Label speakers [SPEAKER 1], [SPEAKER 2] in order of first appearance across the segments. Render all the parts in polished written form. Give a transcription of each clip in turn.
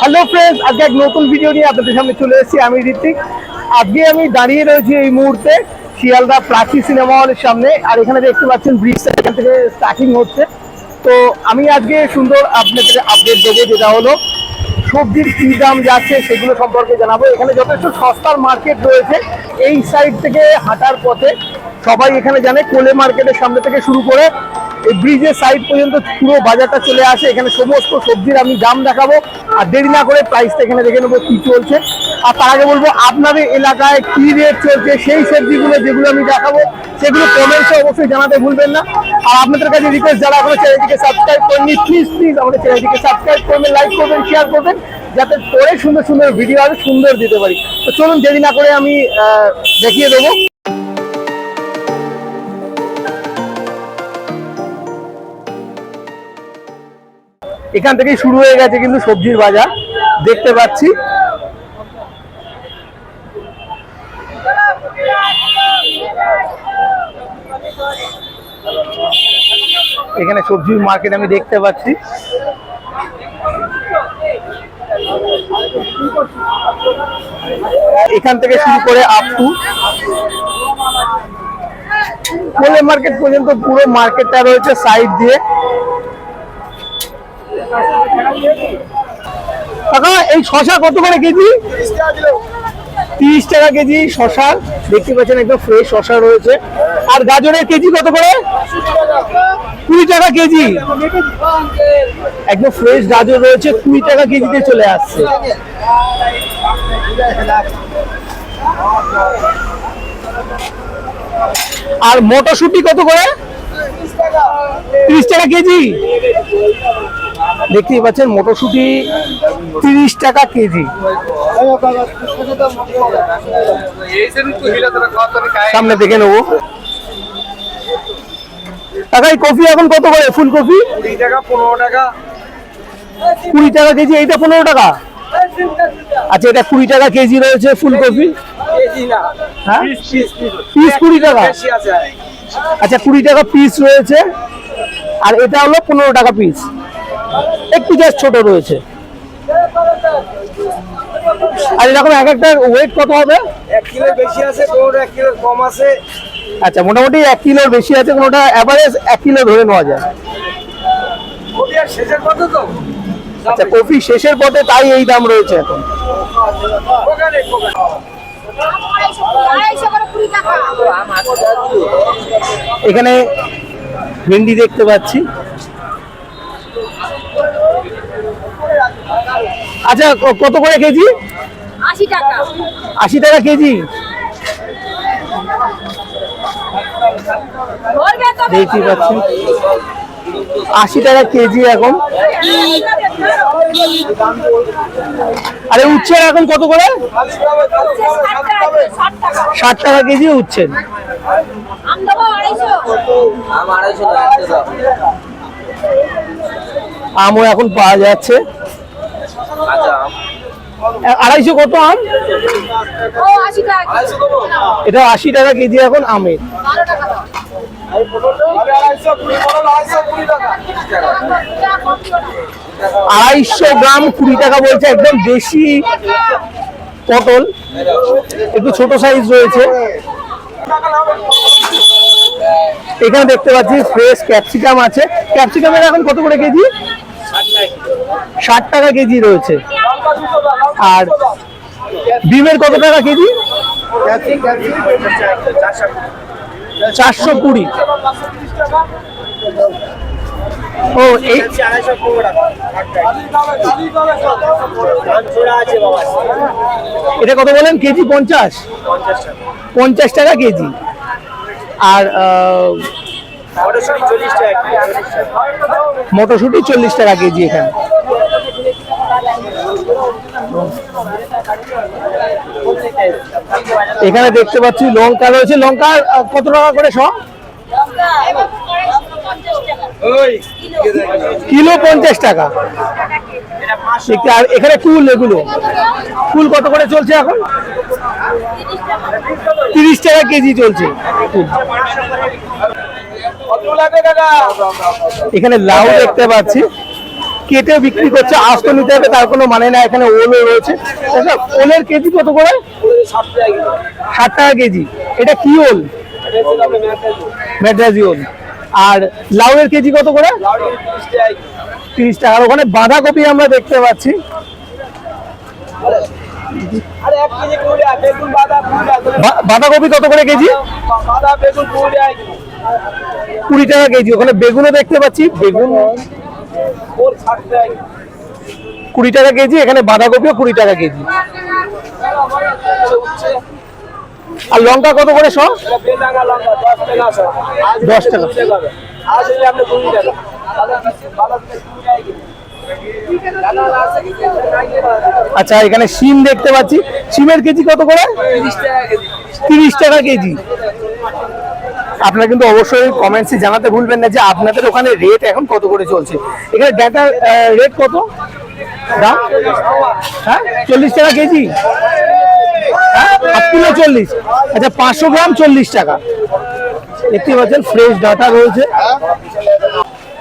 [SPEAKER 1] Hello friends, আজকে এক নতুন ভিডিও নিয়ে আপনাদের সামনে চলে এসেছি। আমি ঋত্বিক। আজকে আমি দাঁড়িয়ে রয়েছি এই মুহূর্তে শিয়ালদা প্রাচী সিনেমা হলের সামনে। আর এখানে দেখতে পাচ্ছেন ব্রিজটা এখান থেকে স্টার্টিং হচ্ছে। তো আমি আজকে সুন্দর আপনাদের আপডেট দেবো, যেটা হলো সবজির কী দাম যাচ্ছে সেগুলো সম্পর্কে জানাবো। এখানে যথেষ্ট সস্তার মার্কেট রয়েছে। এই সাইড থেকে হাঁটার পথে সবাই এখানে জানে, কোলে মার্কেটের সামনে থেকে শুরু করে এই ব্রিজের সাইড পর্যন্ত পুরো বাজারটা চলে আসে। এখানে সমস্ত সবজির আমি দাম দেখাবো, আর দেরি না করে প্রাইসটা এখানে দেখে নেবো কী চলছে। আর তার আগে বলবো, আপনাদের এলাকায় কী রেট চলছে সেই সবজিগুলো যেগুলো আমি দেখাবো সেগুলো কমেন্টসে অবশ্যই জানাতে ভুলবেন না। আর আপনাদের কাছে রিকোয়েস্ট, যারা এখনো চ্যানেলটিকে সাবস্ক্রাইব করেননি, প্লিজ আমাদের চ্যানেলটিকে সাবস্ক্রাইব করবেন, লাইক করবেন, শেয়ার করবেন, যাতে পরে সুন্দর সুন্দর ভিডিও আরো সুন্দর দিতে পারি। তো চলুন দেরি না করে আমি দেখিয়ে দেবো। এখান থেকেই শুরু হয়ে গেছে কিন্তু সবজির বাজার, দেখতে পাচ্ছি। এখানে সবজির মার্কেট আমি দেখতে পাচ্ছি। এখান থেকে শুরু করে আপ টু কোলে মার্কেট পর্যন্ত পুরো মার্কেটটা রয়েছে সাইড দিয়ে। কাকা, এই শশা কত করে কেজি? 30 টাকা কেজি শশা, দেখতে পাচ্ছেন একদম ফ্রেশ শশা রয়েছে। আর গাজরের কেজি কত করে? 20 টাকা কেজি। একদম ফ্রেশ গাজর রয়েছে, 20 টাকা কেজিতে চলে আসছে। আর মটরশুঁটি কত করে? 30 টাকা কেজি। দেখতেই পাচ্ছেন মটরশুঁটি 30 টাকা কেজি। সামনে দেখে নেবো। কাকা, এই কফি এখন কত করে? ফুলকপি
[SPEAKER 2] 20 টাকা, 15 টাকা।
[SPEAKER 1] 20 টাকা কেজি। এইটা 15 টাকা। আচ্ছা, এটা 20 টাকা কেজি রয়েছে ফুলকপি। হ্যাঁ, পিস 20 টাকা। আচ্ছা, 20 টাকা পিস রয়েছে। আর এটা হলো 15 টাকা পিস, একটু জাস্ট ছোট রয়েছে। আর এরকম এক একটা ওয়েট কত হবে?
[SPEAKER 2] 1 কিলো বেশি আছে, কোনটা 1 কিলো কম আছে।
[SPEAKER 1] আচ্ছা, মোটামুটি 1 কিলোর বেশি আছে, কোনটা এভারেজ 1 কিলো ধরে নেওয়া যায়।
[SPEAKER 2] কফি আর শেষের কত তো?
[SPEAKER 1] আচ্ছা, কফি শেষের পথে, তাই এই দাম রয়েছে এখন। এখানে ভেন্ডি দেখতে পাচ্ছি। আচ্ছা, কত করে কেজি?
[SPEAKER 3] 80 টাকা।
[SPEAKER 1] 80 টাকা কেজি। দেখতে পাচ্ছি 80 টাকা কেজি এখন। আরে উচ্ছের এখন কত করে? 60 টাকা কেজি উচ্ছেন। আমও এখন পাওয়া যাচ্ছে। 250 কত আম? এটা 80 টাকা কেজি এখন আমের। 250 গ্রাম 20 টাকা বলছে, একদম দেশি পটল, একটু ছোট সাইজ রয়েছে। এখানে দেখতে পাচ্ছি ফ্রেশ ক্যাপসিকাম আছে। ক্যাপসিকামের এখন কত করে কেজি? 60 টাকা কেজি রয়েছে। আর বিমের কত টাকা কেজি? 420। ও, এই এটা কত বলেন কেজি? 50 টাকা কেজি। আর মটরশুঁটি 40 টাকা কেজি এখানে। এখানে দেখতে পাচ্ছি লঙ্কা রয়েছে। লঙ্কা কত টাকা করে সব? কিলো 50 টাকা। আর এখানে ফুল, এগুলো ফুল কত করে চলছে এখন? 30 টাকা কেজি চলছে ফুল। এখানে লাউ দেখতে পাচ্ছি। কেটে বিক্রি করছে, আস্ত নিতে হবে তার কোনো মানে না। এখানে ওলও রয়েছে। আচ্ছা, ওলের কেজি কত করে? 60 টাকা কেজি। এটা কি ওল? ম্যাড্রাসি ওল। আর লাউয়ের কেজি কত করে? 30 টাকা। আর ওখানে বাঁধাকপি আমরা দেখতে পাচ্ছি। বাঁধাকপি কত করে কেজি? 20 টাকা কেজি। ওখানে বেগুনও দেখতে পাচ্ছি, বেগুন 20 টাকা কেজি। এখানে বাঁধাকপিও 20 টাকা কেজি। আর লঙ্কা কত করে সব? 10 টাকা। আচ্ছা, এখানে শিম দেখতে পাচ্ছি। শিমের কেজি কত করে? 30 টাকা কেজি। আপনারা কিন্তু অবশ্যই কমেন্টসে জানাতে ভুলবেন না যে আপনাদের ওখানে রেট এখন কত করে চলছে। এখানে ডাটার রেট কত দাম? হ্যাঁ, 40 টাকা কেজি। হ্যাঁ, 1 কিলো 40। আচ্ছা, 500 গ্রাম 40 টাকা। দেখতে পাচ্ছেন ফ্রেশ ডাটা রয়েছে।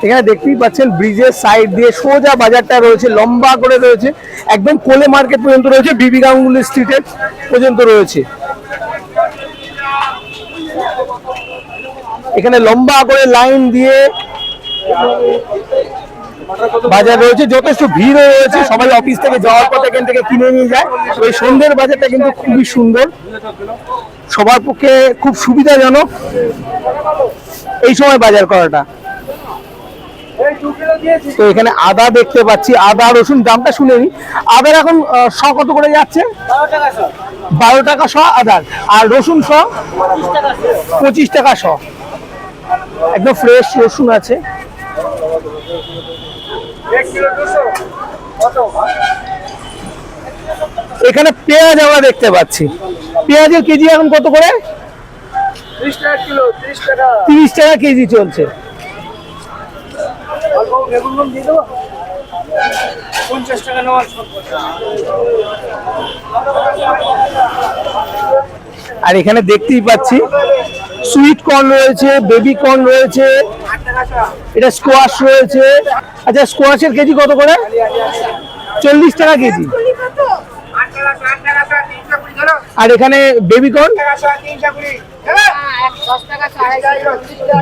[SPEAKER 1] এখানে দেখতেই পাচ্ছেন ব্রিজের সাইড দিয়ে সোজা বাজারটা রয়েছে, লম্বা করে রয়েছে, একদম কোলে মার্কেট পর্যন্ত রয়েছে, বিবি গাঙ্গুলি স্ট্রিটের পর্যন্ত রয়েছে। এখানে লম্বা করে লাইন দিয়ে বাজার রয়েছে, যথেষ্ট ভিড় রয়েছে। সবাই অফিস থেকে যাওয়ার পথে এখান থেকে কিনে নিয়ে যায়। ওই সন্ধ্যের বাজারটা কিন্তু খুবই সুন্দর, সবার পক্ষে খুব সুবিধাজনক এই সময় বাজার করাটা। তো এখানে আদা দেখতে পাচ্ছি, আদা রসুন দামটা শুনে নি। আদার এখন শ কত করে যাচ্ছে? 12 টাকা শ আদার। আর রসুন শ 25 টাকা শ। একদম ফ্রেশ রসুন আছে। এখানে পেঁয়াজ আমরা দেখতে পাচ্ছি। পেঁয়াজের কেজি এখন কত করে? 30 টাকা কেজি চলছে। আর এখানে দেখতেই পাচ্ছি সুইট কর্ন রয়েছে, বেবি কর্ন রয়েছে, এটা স্কোয়াশ রয়েছে। আচ্ছা, স্কোয়াশের কেজি কত করে? 40 টাকা কেজি। আর এখানে বেবি কর্ন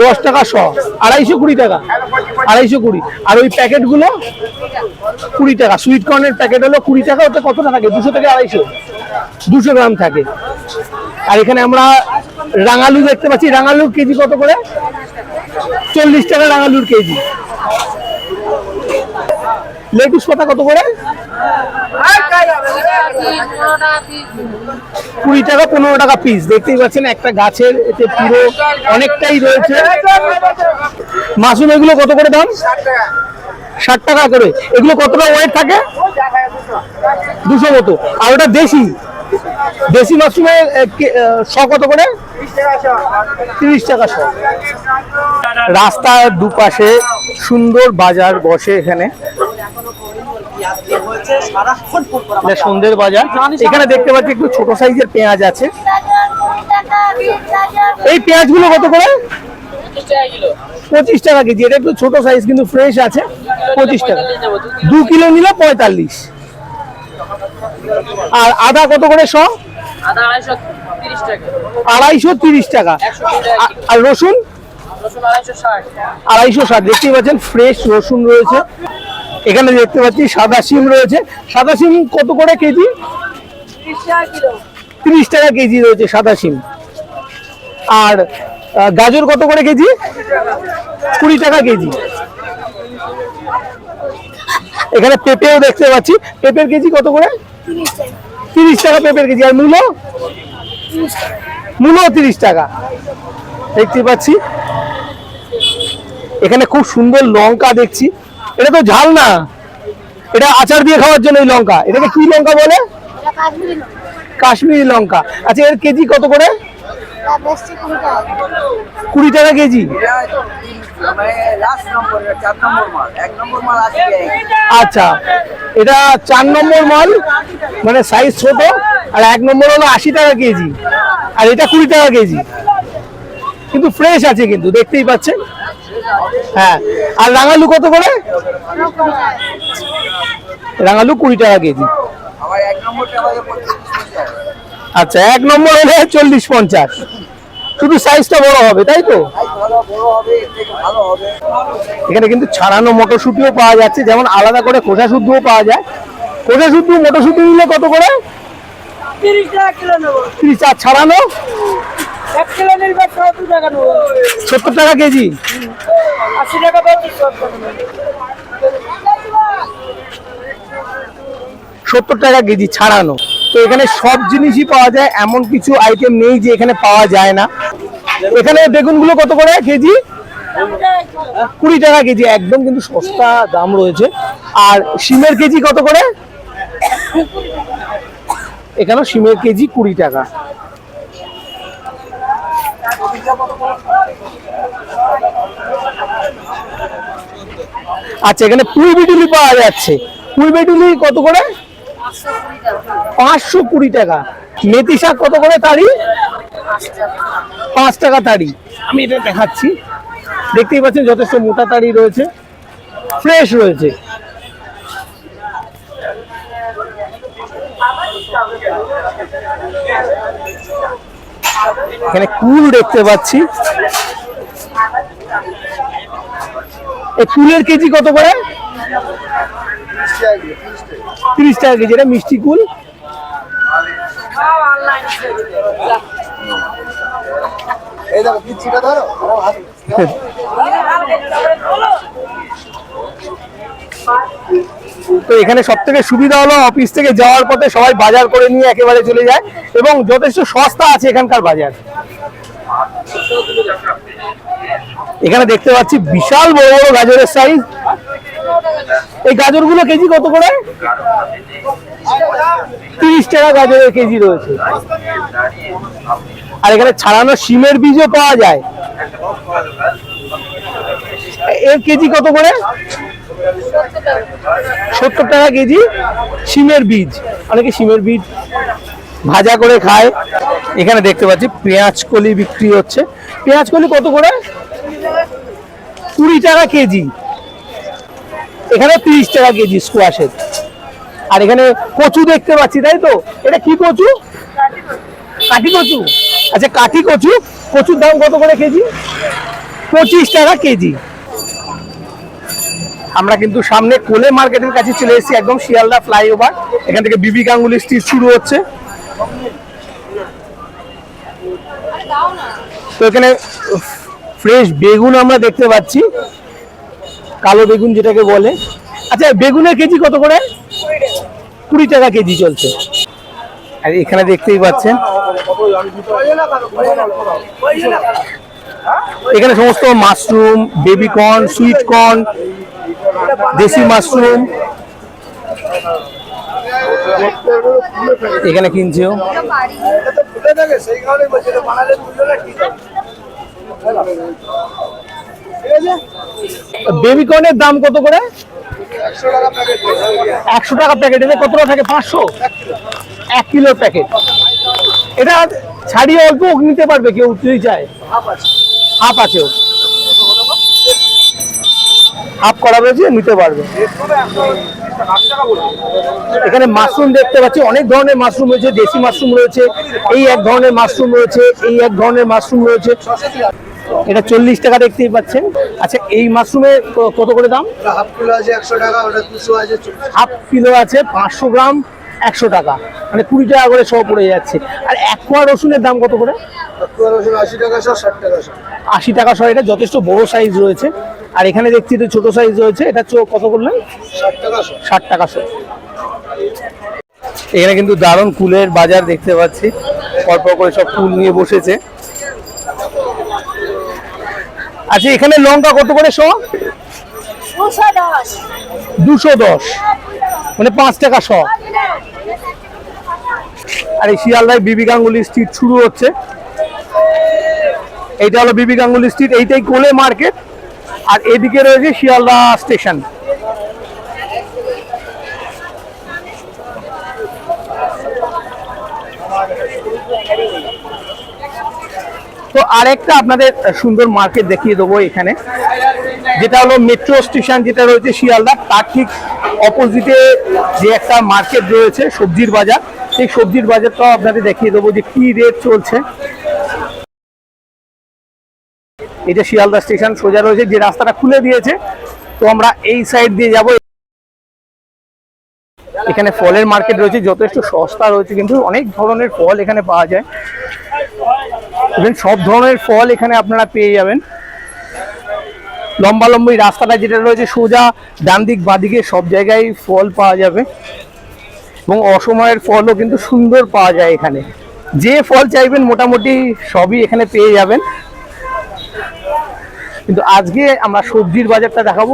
[SPEAKER 1] 10 টাকা শ, 220 টাকা, 220। আর ওই প্যাকেট গুলো 20 টাকা। সুইট কর্নের প্যাকেট হলো 20 টাকা। ওটা কত থাকে? 200 থেকে 250, 200 গ্রাম থাকে। আর এখানে আমরা রাঙালু দেখতে পাচ্ছি। রাঙালুর কেজি কত করে? 40 টাকা রাঙালুর কেজি। লেটুস পাতা কত করে? 20 টাকা, 15 টাকা পিস। দেখতেই পাচ্ছেন একটা গাছের এতে পুরো অনেকটাই রয়েছে। মাশরুম এগুলো কত করে দাম? 60 টাকা করে। এগুলো কতটা ওয়েট থাকে? 200 মতো। আর ওটা দেশি, দেশি মাশরুমের শ কত করে? 30 টাকা শ। রাস্তার দুপাশে সুন্দর বাজার বসে এখানে। সন্ধ্যের বাজার। এখানে দেখতে পাচ্ছি একটু ছোট সাইজের পেঁয়াজ আছে। এই পেঁয়াজ গুলো কত করে? 25 টাকা কেজি। এটা একটু ছোট সাইজ কিন্তু ফ্রেশ আছে, 25 টাকা। 2 কিলো নিলে 45। আর আদা কত করে শ? 230 টাকা। আর রসুন 260। দেখতেই পাচ্ছেন ফ্রেশ রসুন রয়েছে। এখানে দেখতে পাচ্ছি সাদা সিম রয়েছে। সাদা সিম কত করে কেজি? 30 টাকা কেজি রয়েছে সাদা সিম। আর গাজর কত করে কেজি? 20 টাকা কেজি। এখানে পেঁপেও দেখতে পাচ্ছি। পেঁপের কেজি কত করে? 30 টাকা পেঁপের কেজি। আর মূলো? মূলো 30 টাকা। দেখতে পাচ্ছি এখানে খুব সুন্দর লঙ্কা দেখছি। এটা তো ঝাল না, এটা আচার দিয়ে খাওয়ার জন্য এই লঙ্কা। এটাকে কি লঙ্কা বলে? কাশ্মীরি লঙ্কা। আচ্ছা, এর কেজি কত করে? 20 টাকা কেজি। আচ্ছা, এটা 4 নম্বর মাল, মানে সাইজ ছোট। আর 1 নম্বর হলো 80 টাকা কেজি। আর এটা 20 টাকা কেজি। কিন্তু ফ্রেশ আছে, কিন্তু দেখতেই পাচ্ছেন হ্যাঁ, আর রাঙালু কত করে? রাঙালু 20 টাকা কেজি।
[SPEAKER 2] আমার 1 নম্বরটা আমাদের 25।
[SPEAKER 1] আচ্ছা, 1 নম্বর হলে 40-50, শুধু সাইজটা বড় হবে তাই তো?
[SPEAKER 2] ভালো বড় হবে, এর থেকে ভালো হবে।
[SPEAKER 1] এখানে কিন্তু ছাড়ানো মটরশুঁটিও পাওয়া যাচ্ছে, যেমন আলাদা করে খোসা শুদ্ধও পাওয়া যায়। খোসা শুদ্ধ মটরশুঁটি নিলে কত করে?
[SPEAKER 3] 30 টাকা কিলো নেবো।
[SPEAKER 1] 30। আর ছাড়ানো
[SPEAKER 3] 1 কিলো নিলে 70 টাকা নেবো।
[SPEAKER 1] 70 টাকা কেজি।
[SPEAKER 3] 80 টাকা পাচ্ছি।
[SPEAKER 1] 70 টাকা কেজি ছাড়ানো। তো এখানে সব জিনিসই পাওয়া যায়, এমন কিছু আইটেম নেই যে এখানে পাওয়া যায় না। এখানে বেগুনগুলো কত করে কেজি? 20 টাকা কেজি, একদম কিন্তু সস্তা দাম রয়েছে। আর শিমের কেজি কত করে? এখানে শিমের কেজি 20 টাকা। আচ্ছা, এখানে পুঁই বিটুলি পাওয়া যাচ্ছে। পুঁই বিটুলি কত করে? 520 টাকা। মেথি শাক কত করে তাড়ি? 5 টাকা তাড়ি। আমি এটা দেখাচ্ছি, দেখতেই পাচ্ছেন যথেষ্ট মোটা তাড়ি রয়েছে, ফ্রেশ রয়েছে। এখানে কুল দেখতে পাচ্ছি। এই কুলের কেজি কত করে? 30 টাকা কেজি। এটা মিষ্টি কুল।
[SPEAKER 2] এই দেখো পিচ্ছিটা ধরো।
[SPEAKER 1] তো এখানে সব থেকে সুবিধা হলো অফিস থেকে যাওয়ার পথে সবাই বাজার করে নিয়ে একেবারে চলে যায়, এবং যথেষ্ট সস্তা আছে এখানকার বাজার। এখানে দেখতে পাচ্ছি বিশাল বড় বড় গাজরের সাইজ। এই গাজরগুলো কেজি কত করে? 30 টাকা গাজরের কেজি রয়েছে। আর এখানে ছাড়ানো শিমের বীজও পাওয়া যায়। এর কেজি কত করে? 70 টাকা কেজি শিমের বীজ। অনেকে শিমের বীজ ভাজা করে খায়। এখানে দেখতে পাচ্ছি পেঁয়াজ কলি বিক্রি হচ্ছে। পেঁয়াজ কলি কত করে? 20 টাকা কেজি। এখানে 30 টাকা কেজি স্কোয়াশের। আর এখানে কচু দেখতে পাচ্ছি, তাই তো? এটা কি কচু? কাঠি কচু। আচ্ছা, কাঠি কচু। কচুর দাম কত করে কেজি? 25 টাকা কেজি। আমরা কিন্তু সামনে কোলে মার্কেটের কাছে চলে এসেছি, একদম শিয়ালদা ফ্লাইওভার। এখান থেকে বিবি গাঙ্গুলি স্ট্রিট শুরু হচ্ছে। তো এখানে ফ্রেশ বেগুন আমরা দেখতে পাচ্ছি, কালো বেগুন যেটাকে বলে। আচ্ছা, বেগুনের কেজি কত করে? 20 টাকা কেজি চলছে। আর এখানে দেখতেই পাচ্ছেন এখানে সমস্ত mushroom, baby corn, sweet corn, দেশি মাশরুম এখানে কিনছেও। বেবি কর্নের দাম কত করে? 100 টাকা প্যাকেট। এটা কতটা থাকে? 500? 1 কিলোর প্যাকেট। এটা ছাড়িয়ে অল্প নিতে পারবে কেউ যদি চায়? হাফ আছে, হাফ করা রয়েছে, নিতে পারবে। এখানে মাশরুম দেখতে পাচ্ছি, অনেক ধরনের মাশরুম রয়েছে। দেশি মাশরুম রয়েছে, এই এক ধরনের মাশরুম রয়েছে, এই এক ধরনের মাশরুম রয়েছে। এটা 40 টাকা দেখতেই পাচ্ছেন। আচ্ছা, এই মাশরুমের কত করে দাম?
[SPEAKER 2] হাফ কিলো আছে 100 টাকা, ওটা 200 আছে।
[SPEAKER 1] হাফ কিলো আছে 500 গ্রাম 100 টাকা, মানে 20 টাকা করে সব পড়ে যাচ্ছে। আর এক কোয়া রসুনের দাম কত করে?
[SPEAKER 2] 80 টাকা 60 টাকা।
[SPEAKER 1] 80 টাকা সহ। এটা যথেষ্ট বড় সাইজ রয়েছে। আর এখানে দেখছি এটা ছোট সাইজ রয়েছে। এটা কত করলেন?
[SPEAKER 2] 60 টাকা।
[SPEAKER 1] 60 টাকা সহ। এখানে কিন্তু দারুণ কুলের বাজার দেখতে পাচ্ছি, পরপর করে সব কুল নিয়ে বসেছে। আচ্ছা, এখানে লঙ্কা কত করে শো? 210, মানে 5 টাকা শো। আর এই শিয়ালদায় বিবি গাঙ্গুলি স্ট্রিট শুরু হচ্ছে। এইটা হলো বিবি গাঙ্গুলি স্ট্রিট, এইটাই কোলে মার্কেট। আর এদিকে রয়েছে শিয়ালদা স্টেশন। তো আরেকটা আপনাদের সুন্দর মার্কেট দেখিয়ে দেবো। এখানে যেটা হলো মেট্রো স্টেশন যেটা রয়েছে শিয়ালদা, তার ঠিক অপোজিটে যে একটা মার্কেট রয়েছে সবজির বাজার, সেই সবজির বাজারটাও আপনাদের দেখিয়ে দেবো যে কি রেট চলছে। এটা শিয়ালদা স্টেশন সোজা রয়েছে, যে রাস্তাটা খুলে দিয়েছে, তো আমরা এই সাইড দিয়ে যাব। এখানে ফলের মার্কেট রয়েছে, যথেষ্ট সস্তা রয়েছে, কিন্তু অনেক ধরনের ফল এখানে পাওয়া যায়। ইভেন সব ধরনের ফল এখানে আপনারা পেয়ে যাবেন। লম্বা লম্বি রাস্তাটা যেটা রয়েছে সোজা ডান দিক বাদিকে সব জায়গায় ফল পাওয়া যাবে, এবং অসময়ের ফলও কিন্তু সুন্দর পাওয়া যায় এখানে। যে ফল চাইবেন মোটামুটি সবই এখানে পেয়ে যাবেন। কিন্তু আজকে আমরা সবজির বাজারটা দেখাবো,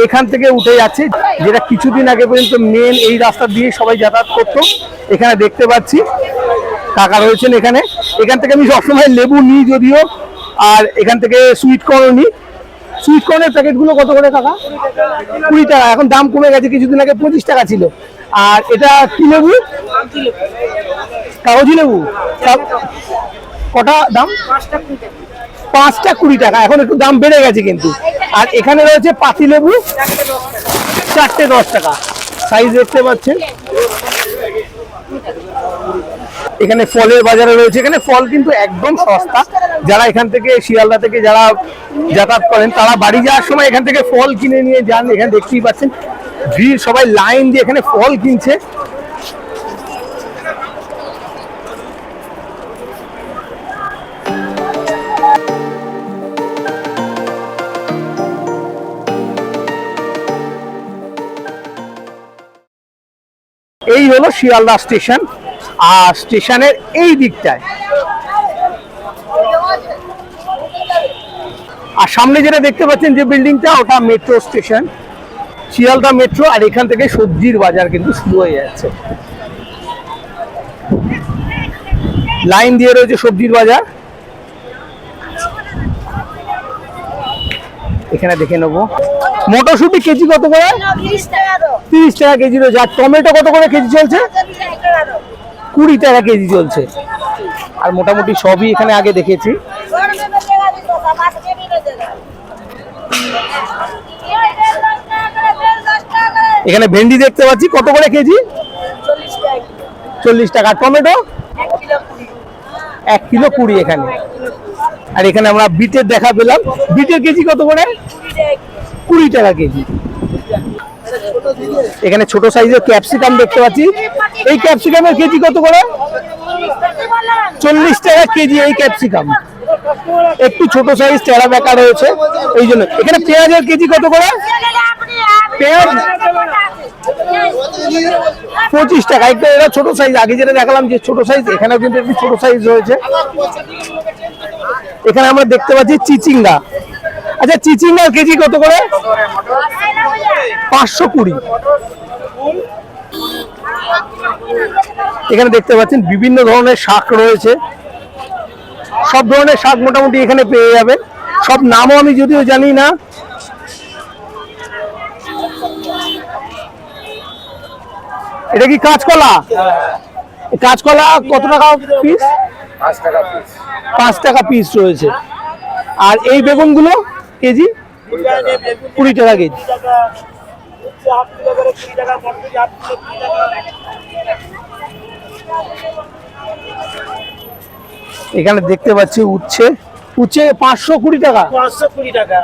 [SPEAKER 1] এখান থেকে উঠে যাচ্ছে, যেটা কিছুদিন আগে পর্যন্ত মেন এই রাস্তা দিয়ে সবাই যাতায়াত করতো। এখানে দেখতে পাচ্ছি কাকা রয়েছেন এখানে। এখান থেকে আমি সবসময় লেবু নিই যদিও, আর এখান থেকে সুইট কর্নও নিই। সুইট কর্নের প্যাকেটগুলো কত করে কাকা? 20 টাকা, এখন দাম কমে গেছে, কিছুদিন আগে 25 টাকা ছিল। আর এটা কি লেবু? কাগজি লেবু। কটা দাম? 5টা 20 টাকা, এখন একটু দাম বেড়ে গেছে কিন্তু। আর এখানে রয়েছে পাতি লেবু, 4টে 10 টাকা, সাইজ দেখতে পাচ্ছেন। এখানে ফলের বাজারে রয়েছে, এখানে ফল কিন্তু একদম সস্তা। যারা এখান থেকে শিয়ালদা থেকে যারা যাতায়াত করেন তারা বাড়ি যাওয়ার সময় এখান থেকে ফল কিনে নিয়ে যান। এখানে দেখতেই পাচ্ছেন ভিড়, সবাই লাইন দিয়ে এখানে ফল কিনছে। এই হলো শিয়ালদা স্টেশন, আর স্টেশনের এই দিকটায় আর সামনে যেটা দেখতে পাচ্ছেন যে বিল্ডিংটা, ওটা মেট্রো স্টেশন, শিয়ালদা মেট্রো। আর এখান থেকে সবজির বাজার কিন্তু শুরু হয়ে যাচ্ছে, লাইন দিয়ে রয়েছে সবজির বাজার। এখানে দেখে নেবো মটরশুঁটি কেজি কত করে? 30 টাকা কেজি রয়েছে। আর টমেটো কত করে কেজি চলছে? 20 টাকা কেজি চলছে। আর মোটামুটি সবই এখানে আগে দেখেছি। এখানে ভেন্ডি দেখতে পাচ্ছি, কত করে কেজি? 40 টাকা। টমেটো 1 কিলো 20 এখানে। আর এখানে আমরা বিটের দেখা পেলাম, বিটের কেজি কত করে? 20 টাকা কেজি। এখানে ছোট সাইজের ক্যাপসিকাম দেখতে পাচ্ছি, এই ক্যাপসিকামের কেজি কত করে? 40 টাকা কেজি এই ক্যাপসিকাম। একটু ছোট সাইজ টেরা বেকা রয়েছে এই জন্য। এখানে পেঁয়াজের কেজি কত করে? পেঁয়াজ 25 টাকা। একটু এরা ছোট সাইজ, আগে যেটা দেখালাম যে ছোট সাইজ, এখানেও কিন্তু একটু ছোট সাইজ রয়েছে। এখানে আমরা দেখতে পাচ্ছি চিচিঙ্গা। আচ্ছা, চিচিঙ্গার কেজি কত করে? 520। এখানে দেখতে পাচ্ছেন বিভিন্ন ধরনের শাক রয়েছে, সব ধরনের শাক মোটামুটি এখানে পেয়ে যাবেন। সব নামও আমি যদিও জানি না। এটা কি কাঁচকলা? কাঁচকলা কত টাকা পিস? 5 টাকা পিস রয়েছে। আর এই বেগুনগুলো কেজি 20 টাকা কেজি। এখানে দেখতে পাচ্ছি উচ্ছে, উচ্ছে 520 টাকা।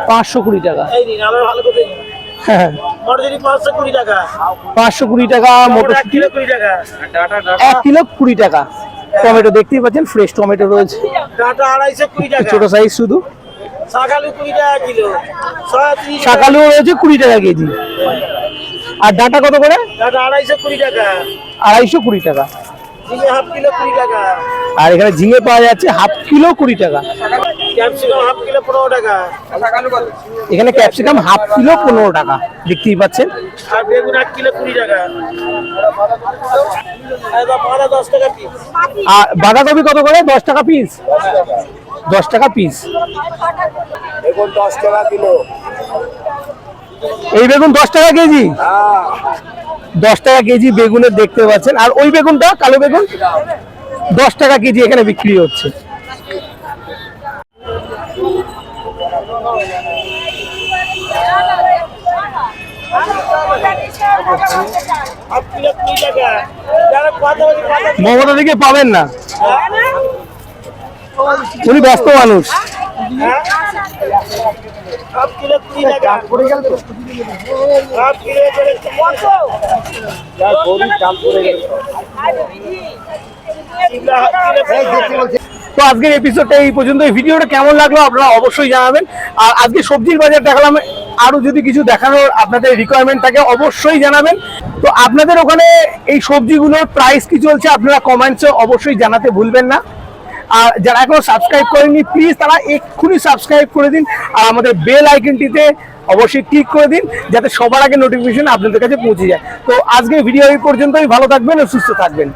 [SPEAKER 1] 520 টাকা। হ্যাঁ, 520 টাকা। মটরশুঁটি 1 কিলো 20 টাকা। টমেটো দেখতেই পাচ্ছেন, ফ্রেশ টমেটো রয়েছে, ছোট সাইজ শুধু। শাকালু রয়েছে 20 টাকা কেজি। আর ডাঁটা কত করে? 250 টাকা। আর এখানে ঝিঙে পাওয়া যাচ্ছে হাফ কিলো 20 টাকা। এখানে ক্যাপসিকাম হাফ কিলো 15 টাকা, দেখতেই পাচ্ছেন। আর বাঁধাকপি কত করে? 10 টাকা পিস। 10 টাকা পিস। এই বেগুন 10 টাকা কেজি। 10 টাকা কেজি বেগুনের দেখতে পাচ্ছেন। আর ওই বেগুনটা, কালো বেগুন, 10 টাকা কেজি এখানে বিক্রি হচ্ছে। মমতা দিকে পাবেন না, উনি ব্যস্ত মানুষ। তো আজকের এপিসোডটা এই পর্যন্ত। এই ভিডিওটা কেমন লাগলো আপনারা অবশ্যই জানাবেন। আর আজকে সবজির বাজার দেখালাম, আরো যদি কিছু দেখানোর আপনাদের রিকোয়ারমেন্ট থাকে অবশ্যই জানাবেন। তো আপনাদের ওখানে এই সবজিগুলোর প্রাইস কি চলছে আপনারা কমেন্টসে অবশ্যই জানাতে ভুলবেন না। আর যারা এখনো সাবস্ক্রাইব করেননি প্লিজ তারা এক্ষুনি সাবস্ক্রাইব করে দিন, আর আমাদের বেল আইকনটিতে অবশ্যই ক্লিক করে দিন যাতে সবার আগে নোটিফিকেশন আপনাদের কাছে পৌঁছে যায়। তো আজকের ভিডিও এই পর্যন্তই, ভালো থাকবেন ও সুস্থ থাকবেন।